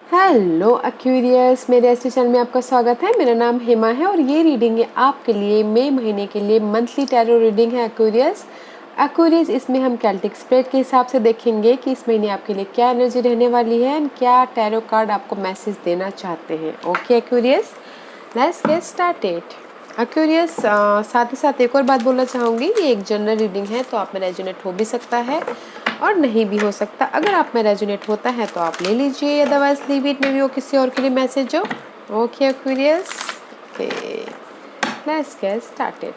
Hello Aquarius, मेरे ऐसे channel में आपका स्वागत है। मेरा नाम हेमा है और ये रीडिंग है आपके लिए मई महीने के लिए मंथली टैरो रीडिंग है एक्वेरियस। इसमें हम कैल्टिक स्प्रेड के हिसाब से देखेंगे कि इस महीने आपके लिए क्या एनर्जी रहने वाली है एंड क्या टैरो कार्ड आपको मैसेज देना चाहते हैं। Okay Aquarius, let's get started. Aquarius, साथ ही साथ एक और बात बोलना चाहूँगी, ये एक जनरल रीडिंग है तो आप में रेजोनेट हो भी सकता है और नहीं भी हो सकता। अगर आप में रेजोनेट होता है तो आप ले लीजिए, अदरवाइज लीव इट, में भी वो किसी और के लिए मैसेज हो। Okay Aquarius, okay let's get started.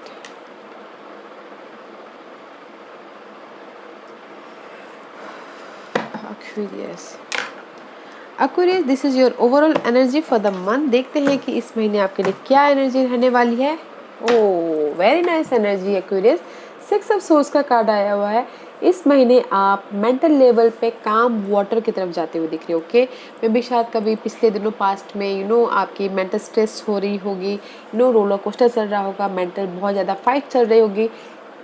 Aquarius, this is your overall energy for the month. देखते हैं कि इस महीने आपके लिए क्या एनर्जी रहने वाली है। Oh very nice energy Aquarius. 6 of source का कार्ड आया हुआ है। इस महीने आप मेंटल लेवल पे काम वाटर की तरफ जाते हुए दिख रहे हो। ओके, मैं भी शायद कभी पिछले दिनों पास्ट में आपकी मेंटल स्ट्रेस हो रही होगी, रोलर कोस्टर चल रहा होगा, मेंटल बहुत ज़्यादा फाइट चल रही होगी।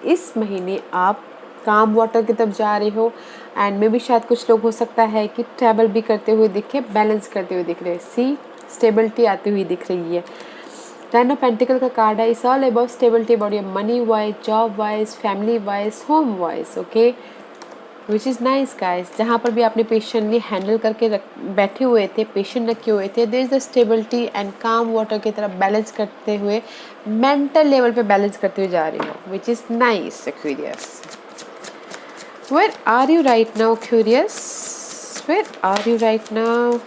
इस महीने आप काम वाटर की तरफ जा रहे हो एंड में भी शायद कुछ लोग हो सकता है कि ट्रैवल भी करते हुए दिखे, बैलेंस करते हुए दिख रहे हैं। सी स्टेबिलिटी आती हुई दिख रही है। टेन ऑफ पेंटिकल का कार्ड है। It's all about stability, about your money wise, job wise, family wise, home wise. Okay, which is nice guys. जहाँ पर भी आपने पेशेंटली हैंडल करके बैठे हुए थे, पेशेंट रखे हुए थे, there is the stability and calm water की तरफ बैलेंस करते हुए, मेंटल लेवल पे बैलेंस करते हुए जा रही हो, which is nice Aquarius. Where are you right now, Aquarius? Where are you right now?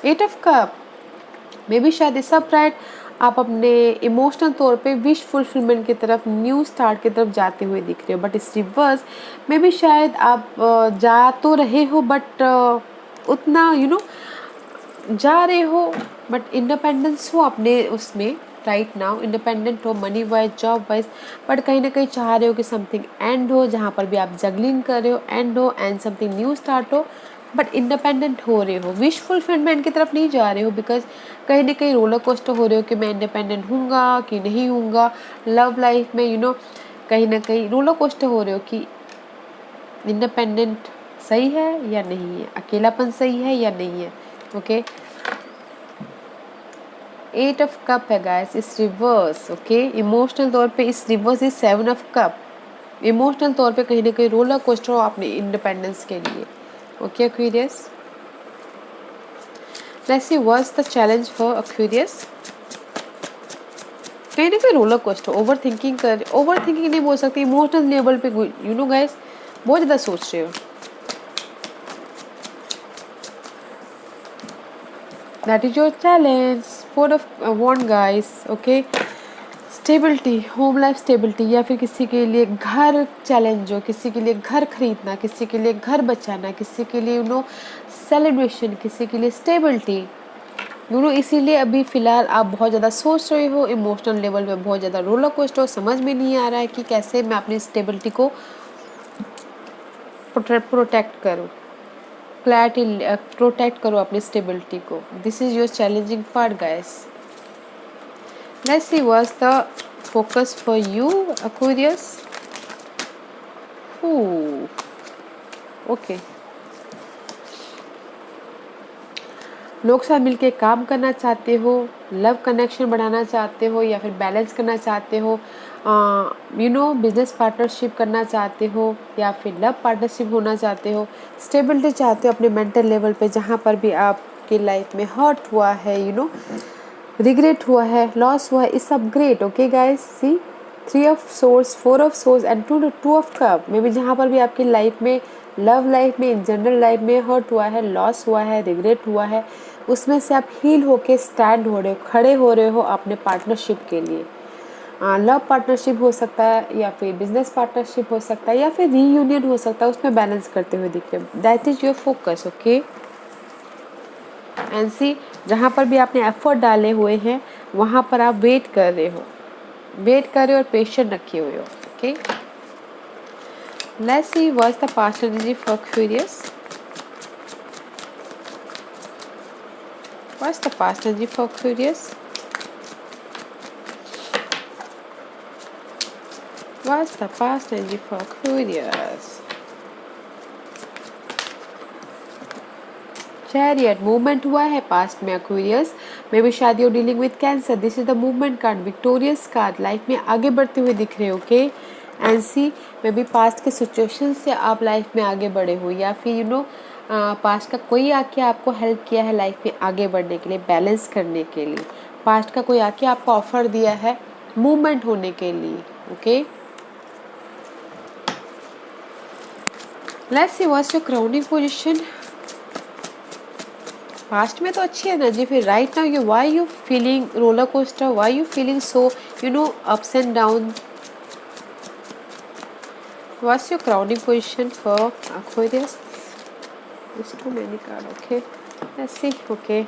Eight of Cup. May be शायद इस सब राइट आप अपने इमोशनल तौर पे विश फुलफिलमेंट की तरफ, न्यू स्टार्ट की तरफ जाते हुए दिख रहे हो, बट इस रिवर्स मे बी शायद आप जा तो रहे हो बट उतना जा रहे हो बट इंडिपेंडेंस हो अपने उसमें राइट नाउ, इंडिपेंडेंट हो money wise, job wise, but कहीं ना कहीं चाह रहे हो कि समथिंग एंड हो, जहाँ पर भी आप जगलिंग कर रहे हो एंड हो एंड समथिंग न्यू स्टार्ट हो, बट इंडिपेंडेंट हो रहे हो, विश फुलफिलमेंट की तरफ नहीं जा रहे हो, बिकॉज कहीं ना कहीं रोलर कोस्टर हो रहे हो कि मैं इंडिपेंडेंट हूँगा कि नहीं हूँगा। लव लाइफ में कहीं ना कहीं रोलर कोस्टर हो रहे हो कि इंडिपेंडेंट सही है या नहीं है, अकेलापन सही है या नहीं है। ओके, 8 ऑफ कप है गाइस, इस रिवर्स। ओके, इमोशनल तौर पे इस reverse is 7 of cup. Emotional तौर पे कहीं ना कहीं रोलर कोस्टर हो अपने इंडिपेंडेंस के लिए। Okay Aquarius, let's see what's the challenge for Aquarius. कहीं ना कहीं रोलर कोस्टर, ओवर थिंकिंग नहीं बोल सकती, इमोशनल लेवल पे गाइस बहुत ज़्यादा सोच रहे हो। That is your challenge. 4 of wand guys. Okay, stability, home life stability, या फिर किसी के लिए घर चैलेंज हो, किसी के लिए घर खरीदना, किसी के लिए घर बचाना, किसी के लिए सेलिब्रेशन, किसी के लिए स्टेबिलिटी, इसीलिए अभी फिलहाल आप बहुत ज़्यादा सोच रहे हो, इमोशनल लेवल पे बहुत ज़्यादा रोलर कोस्टर हो, समझ में नहीं आ रहा है कि कैसे मैं अपनी स्टेबिलिटी को प्रोटेक्ट करूँ, क्लैरिटी प्रोटेक्ट करो अपनी स्टेबिलिटी को। This is your challenging part guys. Let's see what's the focus for you, Aquarius. Ooh, okay. लोग साथ मिलके काम करना चाहते हो, लव कनेक्शन बढ़ाना चाहते हो, या फिर बैलेंस करना चाहते हो, बिजनेस पार्टनरशिप करना चाहते हो, या फिर लव पार्टनरशिप होना चाहते हो, स्टेबिलिटी चाहते हो अपने मेंटल लेवल पे, जहाँ पर भी आपकी लाइफ में हर्ट हुआ है, रिग्रेट हुआ है, लॉस हुआ है, इस सब great. Okay guys, see 3 of swords, 4 of swords and 2 of cup. May be जहाँ पर भी आपकी लाइफ में, लव लाइफ में, इन जनरल लाइफ में हर्ट हुआ है, लॉस हुआ है, रिग्रेट हुआ है, उसमें से आप हील होके स्टैंड हो रहे हो, खड़े हो रहे हो अपने पार्टनरशिप के लिए। लव पार्टनरशिप हो सकता है, या फिर बिजनेस पार्टनरशिप हो सकता है, या फिर रीयूनियन हो सकता है, उसमें बैलेंस करते हुए दिख रहे हो। That is your focus. Okay, and see जहाँ पर भी आपने एफर्ट डाले हुए हैं वहाँ पर आप वेट कर रहे हो, और पेशेंट रखे हुए हो। Okay, let's see what's the past energy for Aquarius. What's the past energy for Aquarius. What's the past energy for Aquarius. Chariot, movement हुआ है पास्ट में एक्वेरियस। मे बी शायद you dealing with cancer, this is the movement card, victorious card, life में आगे बढ़ते हुए दिख रहे हो, okay. And see, may be past के सिचुएशन से आप लाइफ में आगे बढ़े हो, या फिर पास्ट का कोई आके आपको हेल्प किया है लाइफ में आगे बढ़ने के लिए, बैलेंस करने के लिए। पास्ट का कोई आके आपको ऑफर दिया है मूवमेंट होने के लिए, okay. Let's see what's your crowning position. Past में तो अच्छी एनर्जी, फिर right now you why you feeling roller coaster, why you feeling so ups and down. What's your crowning position for Aquarius. Too many card, okay. Let's see, okay.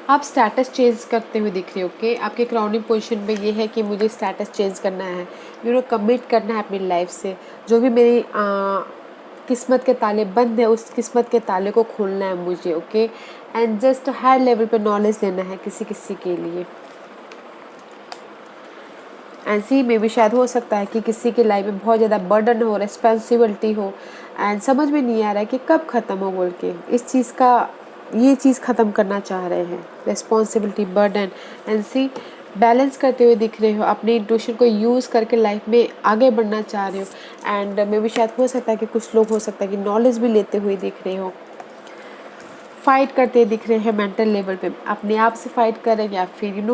आप status change करते हुए दिख रहे हो, okay. आपके crowning position में ये है कि मुझे स्टेटस चेंज करना है, कमिट करना है अपनी लाइफ से। जो भी मेरी किस्मत के ताले बंद है, उस किस्मत के ताले को खोलना है मुझे, okay. And just high level पे नॉलेज लेना है किसी किसी के लिए। ऐसी में भी शायद हो सकता है कि किसी की लाइफ में बहुत ज़्यादा बर्डन हो, रिस्पॉन्सिबिलिटी हो, एंड समझ में नहीं आ रहा है कि कब ख़त्म हो बोल के। इस चीज़ का, ये चीज़ ख़त्म करना चाह रहे हैं, responsibility, burden. And see, balance करते हुए दिख रहे हो, अपने इंट्यूशन को यूज़ करके लाइफ में आगे बढ़ना चाह रहे हो। एंड मे भी शायद हो सकता है कि कुछ लोग हो सकता है कि नॉलेज भी लेते हुए दिख रहे हो, फाइट करते दिख रहे हैं मेंटल लेवल पे, अपने आप से फाइट कर रहे हैं, या फिर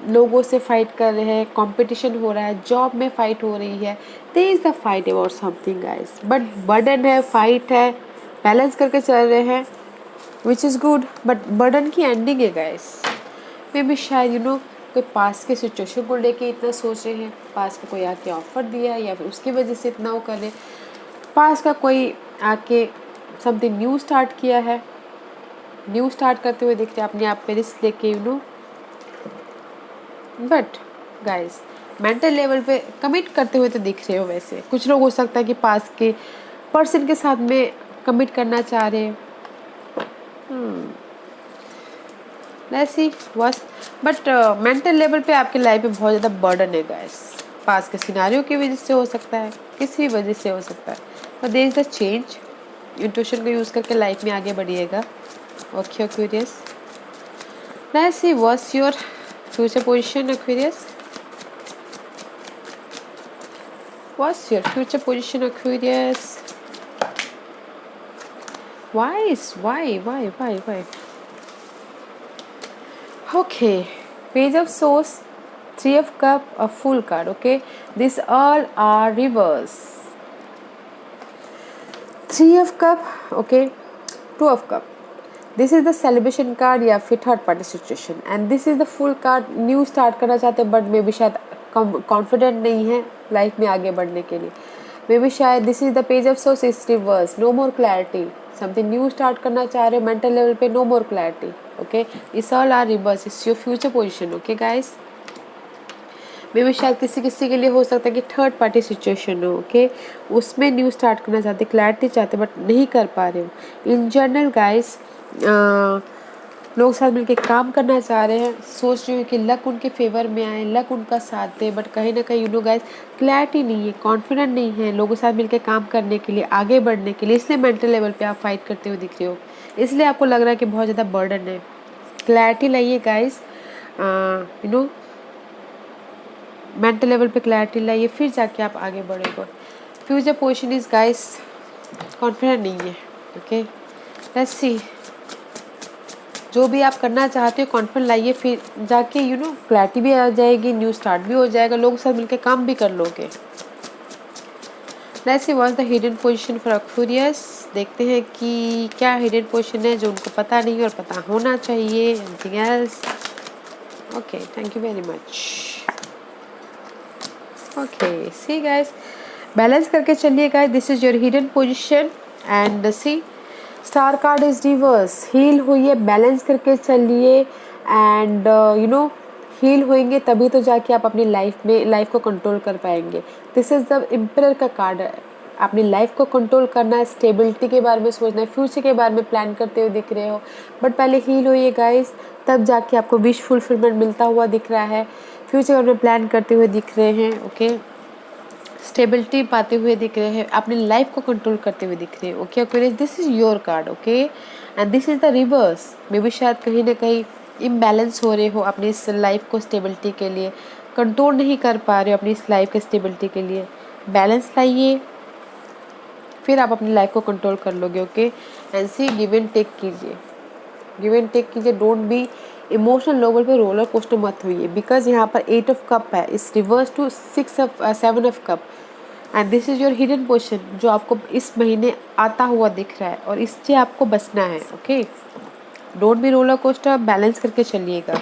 लोगों से फाइट कर रहे हैं, कंपटीशन हो रहा है, जॉब में फाइट हो रही है। There is the fight about something guys, but burden है, फाइट है, बैलेंस करके चल रहे हैं, which is good. But burden की एंडिंग है गाइस। मे भी शायद कोई पास के सिचुएशन को लेके इतना सोच रहे हैं, पास का कोई आके ऑफर दिया है, या फिर उसकी वजह से इतना वो कर रहे हैं, पास का कोई आके समथिंग न्यू स्टार्ट किया है, न्यू स्टार्ट करते हुए दिख रहे हैं, अपने आप पे रिस्क लेके बट गाइस मेंटल लेवल पे कमिट करते हुए तो दिख रहे हो। वैसे कुछ लोग हो सकता है कि पास के पर्सन के साथ में कमिट करना चाह रहे हैं, ऐसी बस। बट मेंटल लेवल पे आपके लाइफ में बहुत ज़्यादा बर्डन है गाइस, पास के सिनारियों की वजह से हो सकता है, किसी वजह से हो सकता है, पर there is the change. Intuition को यूज़ करके लाइफ में आगे बढ़िएगा, okay Aquarius. Let's see what's your future position Aquarius. What's your future position Aquarius. Why? Okay, Page of Swords, Three of Cup, a Fool card. Okay, these all are reverse. Three of Cup. Okay, Two of Cup. This is the celebration card या फिर third party situation, and this is the full card. New start करना चाहते हैं, but may be शायद confident नहीं है life में आगे बढ़ने के लिए। मे बी शायद this is the page of source, is reverse, no more clarity, something new start करना चाह रहे हो मेंटल लेवल पे, नो मोर क्लैरिटी, ओके। इस all are reverse, is your future position, okay guys. May be शायद किसी के लिए हो सकता है कि थर्ड पार्टी सिचुएशन हो, ओके, उसमें न्यू स्टार्ट करना चाहते, क्लैरिटी चाहते, बट नहीं कर पा रहे हो। इन जनरल गाइस लोग साथ मिलके काम करना चाह रहे हैं, सोच रहे हो कि लक उनके फेवर में आए, लक उनका साथ दे, बट कहीं ना कहीं गाइस क्लैरिटी नहीं है, कॉन्फिडेंट नहीं है लोगों के साथ मिलके काम करने के लिए, आगे बढ़ने के लिए। इसलिए मेंटल लेवल पे आप फाइट करते हुए दिख रहे हो, इसलिए आपको लग रहा है कि बहुत ज़्यादा बर्डन है। क्लैरिटी लाइए गाइस, मेंटल लेवल पे क्लैरिटी लाइए, फिर जाके आप आगे बढ़ेगा। Future position is guys confident नहीं है, ओके। लेट्स सी, जो भी आप करना चाहते हो कॉन्फिडेंट लाइए, फिर जाके क्लैरिटी भी आ जाएगी, न्यू स्टार्ट भी हो जाएगा, लोगों के साथ मिलकर काम भी कर लोगे। Let's see what's the hidden position for Aquarius. देखते हैं कि क्या हिडन पोजीशन है जो उनको पता नहीं और पता होना चाहिए। Anything else? Okay, thank you very much. Okay, see guys, balance करके चलिए guys, this is your hidden position. And see, star card is reverse, heal हुई है, बैलेंस करके चलिए, एंड हील होंगे तभी तो जाके आप अपनी लाइफ को कंट्रोल कर पाएंगे। दिस इज द एम्परर का कार्ड है, अपनी लाइफ को कंट्रोल करना है, स्टेबिलिटी के बारे में सोचना है, फ्यूचर के बारे में प्लान करते हुए दिख रहे हो, बट पहले हील होइए गाइस, तब जाके आपको विश फुलफिलमेंट मिलता हुआ दिख रहा है, फ्यूचर के बारे में प्लान करते हुए दिख रहे हैं, ओके। स्टेबिलिटी पाते हुए दिख रहे हैं, अपनी लाइफ को कंट्रोल करते हुए दिख रहे हैं, okay Aquarius. This is your card, okay. And this is the reverse, may be शायद कहीं ना कहीं इम्बैलेंस हो रहे हो अपनी इस लाइफ को स्टेबिलिटी के लिए, कंट्रोल नहीं कर पा रहे हो अपनी इस लाइफ के स्टेबिलिटी के लिए। बैलेंस लाइए, फिर आप अपनी लाइफ को कंट्रोल कर लोगे। Okay, and see give and take कीजिए, गिव एंड टेक कीजिए। डोंट बी इमोशनल लेवल पे रोलर कोस्टर मत होइए, बिकॉज यहाँ पर 8 ऑफ कप है, इस reverse to 7 of cup, and this is your hidden portion जो आपको इस महीने आता हुआ दिख रहा है और इससे आपको बचना है। Okay, don't be roller coaster, balance करके चलिएगा।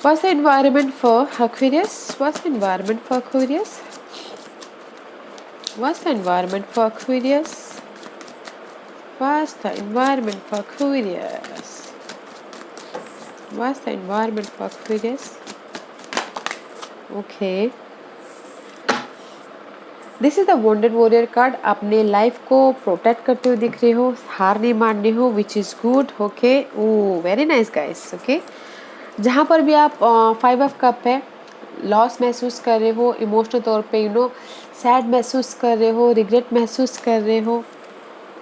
What's the environment for Aquarius? What's the environment for Aquarius? What's the environment for Aquarius? What's the environment for Aquarius? What's the environment for Aquarius? Okay. This is the wounded warrior card. अपने life को protect करते हुए दिख रहे हो, हार नहीं मानने हो, which is good. Okay, oh very nice guys. Okay, जहाँ पर भी आप 5 ऑफ कप है, लॉस महसूस कर रहे हो इमोशनल तौर पे, सैड महसूस कर रहे हो, रिग्रेट महसूस कर रहे हो,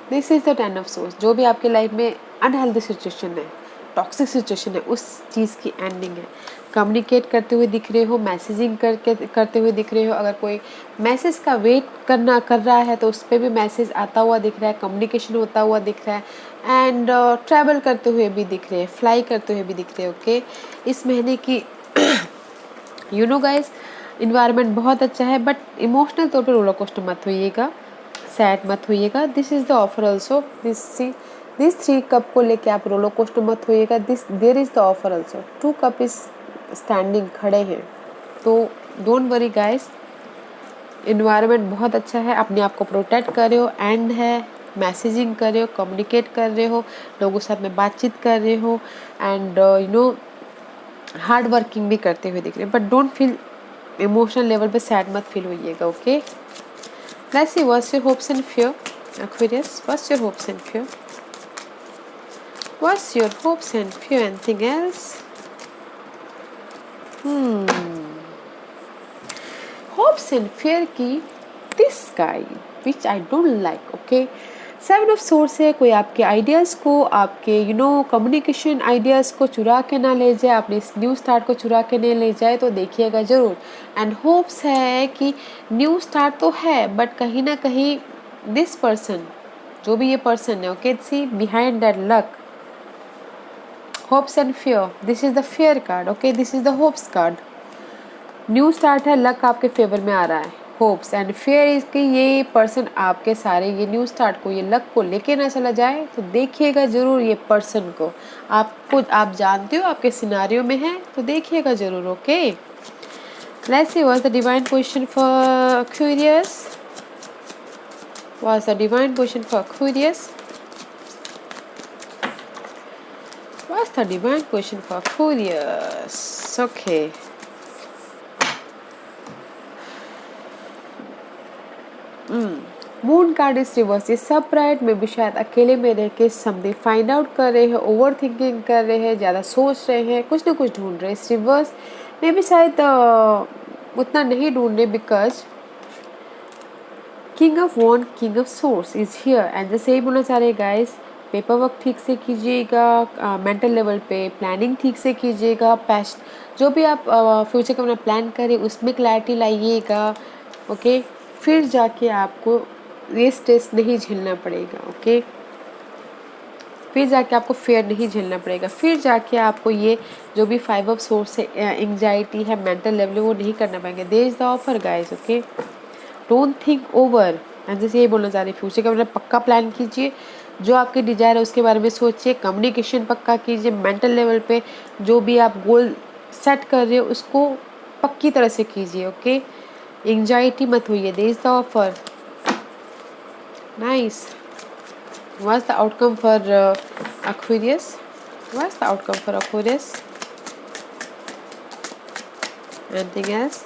this is the 10 of source. जो भी आपके लाइफ में अनहेल्दी सिचुएशन है, टॉक्सिक सिचुएशन है, उस चीज़ की एंडिंग है। कम्युनिकेट करते हुए दिख रहे हो, मैसेजिंग करते हुए दिख रहे हो। अगर कोई मैसेज का वेट कर रहा है तो उस पर भी मैसेज आता हुआ दिख रहा है, कम्युनिकेशन होता हुआ दिख रहा है, एंड ट्रैवल करते हुए भी दिख रहे हैं, फ्लाई करते हुए भी दिख रहे हैं। ओके, इस महीने की गाइस इन्वायरमेंट बहुत अच्छा है, बट इमोशनल तौर पर रोलर कोस्टर मत होइएगा, सैड मत होइएगा। This is the offer also, this 3 cup को लेके आप रोलर कोस्टर मत होइएगा। There is the offer also, 2 cup is standing, खड़े हैं, तो डोंट वरी गाइस, इन्वायरमेंट बहुत अच्छा है। अपने आप को प्रोटेक्ट कर रहे हो, एंड है, मैसेजिंग कर रहे हो, कम्युनिकेट कर रहे हो, लोगों के साथ में बातचीत कर रहे हो, एंड हार्ड वर्किंग भी करते हुए दिख रहे हो, but don't feel emotional level पे सैड मत फील होइएगा। Okay, let's see what's your hopes and fear Aquarius. What's your hopes and fear? What's your hopes and fear? Anything else? Hopes and fear की this guy which I don't like. Okay, 7 of swords है। कोई आपके ideas को, आपके communication ideas को चुरा के ना ले जाए, अपने इस न्यू स्टार्ट को चुरा के नहीं ले जाए, तो देखिएगा ज़रूर। एंड होप्स है कि न्यू स्टार्ट तो है, बट कहीं ना कहीं दिस पर्सन, जो भी ये पर्सन है, okay, see behind that luck, hopes and fear, this is the fear card. Okay, this is the hopes card. New start है, लक आपके फेवर में आ रहा है, होप्स एंड फियर इज कि ये पर्सन आपके सारे ये न्यू स्टार्ट को, ये लक को लेके ना चला जाए, तो देखिएगा जरूर ये पर्सन को। आप जानते हो आपके सिनारियो में है, तो देखिएगा जरूर। Okay, let's see what's the divine position for Aquarius. What's the divine position for Aquarius? What's the divine position for Aquarius? Okay. Moon card इस रिवर्स, ये सब राइट में भी शायद अकेले में रह के समथिंग फाइंड आउट कर रहे हैं, ओवर थिंकिंग कर रहे हैं, ज़्यादा सोच रहे हैं, कुछ ना कुछ ढूंढ रहे हैं। इस रिवर्स में भी शायद उतना नहीं ढूंढ रहे, because king of wand, king of source is here. And जैसे ही बोलना चाह रहे गाइस, पेपर वर्क ठीक से कीजिएगा, मेंटल लेवल पे प्लानिंग ठीक से कीजिएगा, पैस्ट जो भी आप फ्यूचर का अपना प्लान करें उसमें क्लैरिटी लाइएगा। ओके, फिर जाके आपको ये स्ट्रेस नहीं झेलना पड़ेगा। ओके, फिर जाके आपको फेयर नहीं झेलना पड़ेगा, फिर जाके आपको ये जो भी 5 ऑफ सोर्स है, एंग्जाइटी है, मेंटल लेवल, वो नहीं करना पाएंगे। There is the offer guys. Okay, don't think over, and जैसे ये बोलना चाह रही, फ्यूचर का अपना पक्का प्लान कीजिए, जो आपके डिजायर है उसके बारे में सोचिए, कम्युनिकेशन पक्का कीजिए, मेंटल लेवल पे जो भी आप गोल सेट कर रहे हो उसको पक्की तरह से कीजिए। ओके, एंग्जाइटी मत होइए। There is the offer, nice. What's the outcome for Aquarius? What's the outcome for Aquarius? Anything else?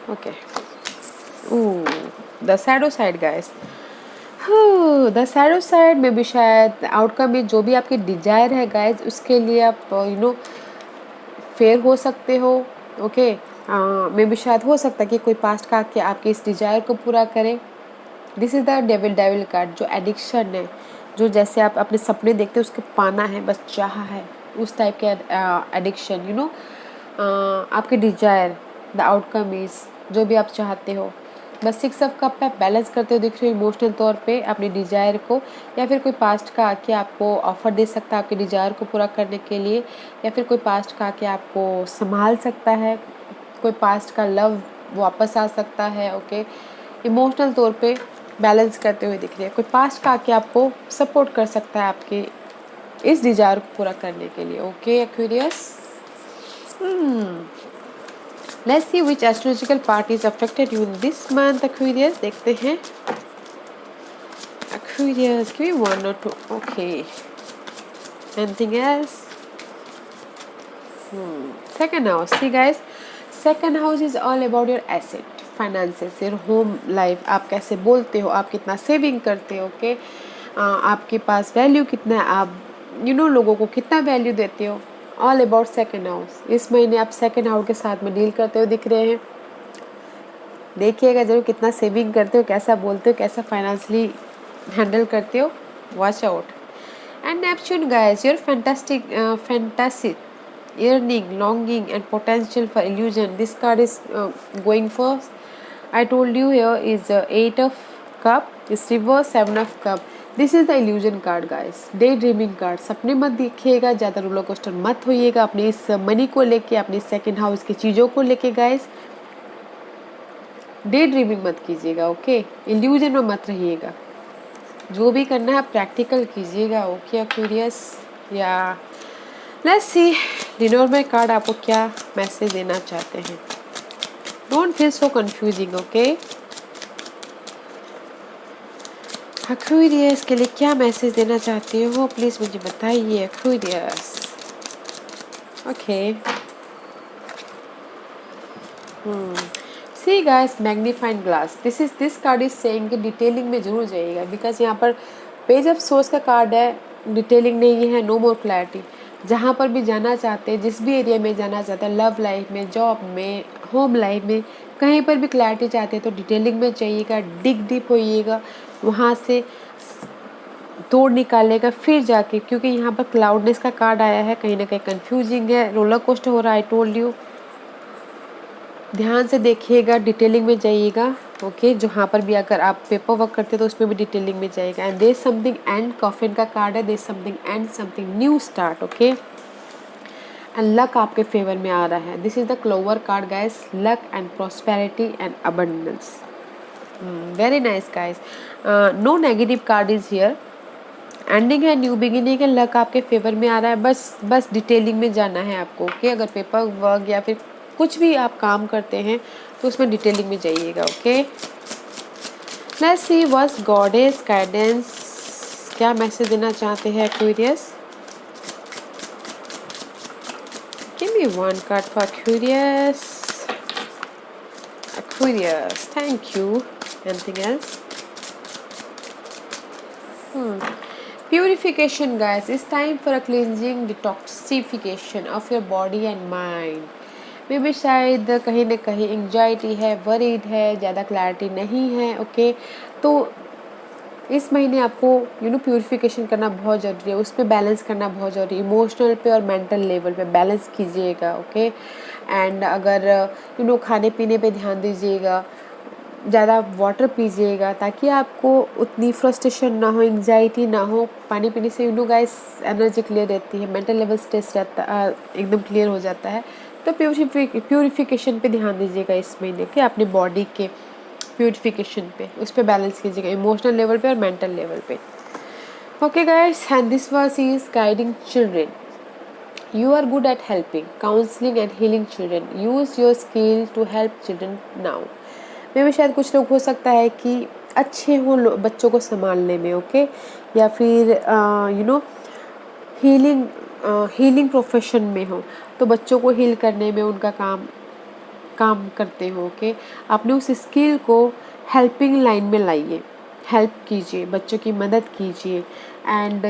Okay. Ooh, the shadow side guys. The shadow side में भी शायद आउटकम में जो भी आपकी डिजायर है गाइज, उसके लिए आप फेयर हो सकते हो। ओके, में भी शायद हो सकता है कि कोई पास्ट का आके आपके इस डिजायर को पूरा करे। This is the devil card, जो एडिक्शन है, जो जैसे आप अपने सपने देखते हो उसको पाना है, बस चाह है, उस टाइप के एडिक्शन, आपके डिजायर, द आउटकम इज, जो भी आप चाहते हो। बस 6 ऑफ कप पे बैलेंस करते हो दिख रहे हो इमोशनल तौर पे अपने डिजायर को, या फिर कोई पास्ट का आके आपको ऑफर दे सकता है आपके डिजायर को पूरा करने के लिए, या फिर कोई पास्ट का आके आपको संभाल सकता है, कोई पास्ट का लव वापस आ सकता है। ओके, इमोशनल तौर पे बैलेंस करते हुए दिख रही है, कोई पास्ट का आके आपको सपोर्ट कर सकता है आपके इस डिजायर को पूरा करने के लिए। Okay Aquarius, let's C which astrological part is affected you in this month Aquarius. देखते हैं Aquarius, give me 1 or 2। Okay, anything else? Second house, see guys, second house is all about your asset, finances, your home life, आप कैसे बोलते हो, आप कितना saving करते हो, ओके, आपके पास वैल्यू कितना है, आप लोगों को कितना वैल्यू देते हो, ऑल अबाउट सेकंड हाउस। इस महीने आप सेकंड हाउस के साथ में डील करते हो दिख रहे हैं। देखिएगा जरूर कितना सेविंग करते हो, कैसा बोलते हो, कैसा फाइनेंशियली हैंडल करते हो, watch out. And Neptune guys, your fantasy, yearning, longing and potential for illusion. This card is going first. I told you here is 8 of cup, is reverse 7 of cup. This is the illusion card guys, day dreaming card. सपने मत देखिएगा, ज़्यादा roller coaster मत होइएगा अपने इस money को लेके, अपने सेकंड हाउस की चीज़ों को लेके गाइस। डे ड्रीमिंग मत कीजिएगा, ओके, इल्यूजन में मत रहिएगा, जो भी करना है प्रैक्टिकल कीजिएगा। ओके क्यूरियस, या लेट्स सी लिनोर्मे कार्ड आपको क्या मैसेज देना चाहते हैं। Don't feel so confusing, okay. Aquarius के लिए क्या मैसेज देना चाहते हो प्लीज मुझे बताइए Aquarius. Okay, see guys, magnifying glass, this card is saying कि डिटेलिंग में जरूर जाइएगा, बिकॉज यहाँ पर पेज ऑफ सोर्स का कार्ड है, डिटेलिंग नहीं है, नो मोर क्लैरिटी। जहाँ पर भी जाना चाहते हैं, जिस भी एरिया में जाना चाहते हैं, लव लाइफ में, जॉब में, होम लाइफ में, कहीं पर भी क्लैरिटी चाहते हैं तो डिटेलिंग में चाहिएगा, डिग डीप होइएगा, वहाँ से तोड़ निकालेगा फिर जाके, क्योंकि यहाँ पर क्लाउडनेस का कार्ड आया है, कहीं ना कहीं कंफ्यूजिंग है, रोलर कोस्टर हो रहा है। आई टोल्ड यू, ध्यान से देखिएगा, डिटेलिंग में जाइएगा, ओके। जहाँ पर भी अगर आप पेपर वर्क करते तो उसमें भी डिटेलिंग में जाएगा। And there something end, coffin का कार्ड है, there something end, something new start, okay. And luck आपके फेवर में आ रहा है। This is the clover card guys, luck and prosperity and abundance. Very nice guys, no negative card is here, ending है, new beginning है, luck आपके favour में आ रहा है। बस डिटेलिंग में जाना है आपको, ओके। अगर पेपर वर्क या फिर कुछ भी आप काम करते हैं तो उसमें डिटेलिंग में जाइएगा, okay. Let's see what's goddess guidance, क्या मैसेज देना चाहते हैं Aquarius. Give me one card for Aquarius. Aquarius, thank you. Anything else? Purification guys, it's time for a cleansing detoxification of your body and mind. मे भी शायद कहीं ना कहीं anxiety है, वरीड है, ज़्यादा क्लैरिटी नहीं है, ओके। तो इस महीने आपको प्यूरिफिकेशन करना बहुत ज़रूरी है, उस पर बैलेंस करना बहुत ज़रूरी है, इमोशनल पे और मेंटल लेवल पे बैलेंस कीजिएगा, ओके। एंड अगर खाने पीने पे ध्यान दीजिएगा, ज़्यादा वाटर पीजिएगा ताकि आपको उतनी फ्रस्ट्रेशन ना हो, एंजाइटी ना हो। पानी पीने से गाइस एनर्जी क्लियर रहती है, मेंटल लेवल स्ट्रेस रहता एकदम क्लियर हो जाता है। तो प्यूरिफिकेशन पे ध्यान दीजिएगा इस महीने के, अपनी बॉडी के प्यूरिफिकेशन पे, उस पर बैलेंस कीजिएगा इमोशनल लेवल पे और मेंटल लेवल पे, okay guys. And this verse is guiding children, you are good at helping, counseling and healing children. Use your skill to help children now. में भी शायद कुछ लोग हो सकता है कि अच्छे हों बच्चों को संभालने में, ओके, या फिर हीलिंग प्रोफेशन में हो तो बच्चों को हील करने में उनका काम करते हो, ओके। अपने उस स्किल को हेल्पिंग लाइन में लाइए, हेल्प कीजिए, बच्चों की मदद कीजिए। एंड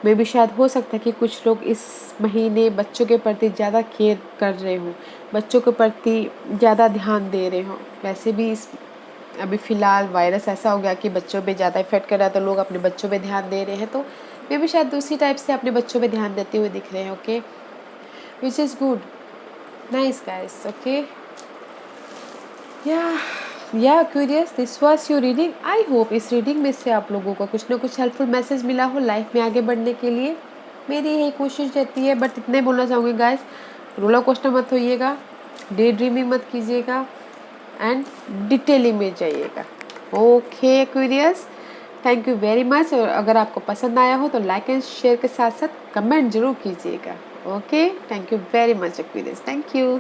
मे भी शायद हो सकता है कि कुछ लोग इस महीने बच्चों के प्रति ज़्यादा केयर कर रहे हो, बच्चों के प्रति ज़्यादा ध्यान दे रहे हो। वैसे भी इस अभी फ़िलहाल वायरस ऐसा हो गया कि बच्चों पे ज़्यादा इफेक्ट कर रहा है, तो लोग अपने बच्चों पे ध्यान दे रहे हैं, तो मे भी शायद दूसरी टाइप से अपने बच्चों पे ध्यान देते हुए दिख रहे हैं. Okay, which is good. Nice guys. Okay, Aquarius, this was your reading. I hope इस रीडिंग में से आप लोगों को कुछ ना कुछ हेल्पफुल मैसेज मिला हो लाइफ में आगे बढ़ने के लिए. मेरी यही कोशिश रहती है. बट इतने बोलना चाहूँगी गाइस, रोलर कोस्टर मत होइएगा, डे ड्रीमिंग मत कीजिएगा, एंड डिटेलिंग में जाइएगा. Okay curious, thank you very much. और अगर आपको पसंद आया हो तो लाइक एंड शेयर के साथ साथ कमेंट जरूर कीजिएगा. Okay, thank you very much curious. Thank you.